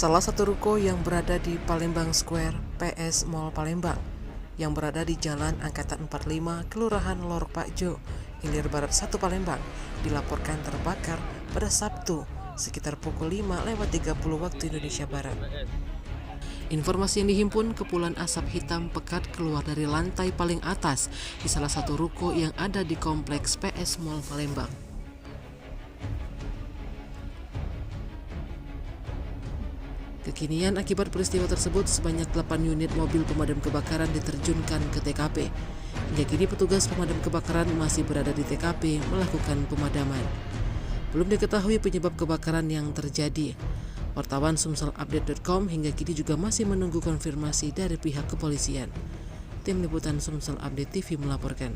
Salah satu ruko yang berada di Palembang Square, PS Mall Palembang, yang berada di Jalan Angkatan 45, Kelurahan Lor Pakjo, Hilir Barat 1 Palembang, dilaporkan terbakar pada Sabtu sekitar pukul 5:30 waktu Indonesia Barat. Informasi yang dihimpun, kepulan asap hitam pekat keluar dari lantai paling atas di salah satu ruko yang ada di kompleks PS Mall Palembang. Kekinian akibat peristiwa tersebut, sebanyak 8 unit mobil pemadam kebakaran diterjunkan ke TKP. Hingga kini petugas pemadam kebakaran masih berada di TKP melakukan pemadaman. Belum diketahui penyebab kebakaran yang terjadi. Wartawan sumselupdate.com hingga kini juga masih menunggu konfirmasi dari pihak kepolisian. Tim Liputan Sumsel Update TV melaporkan.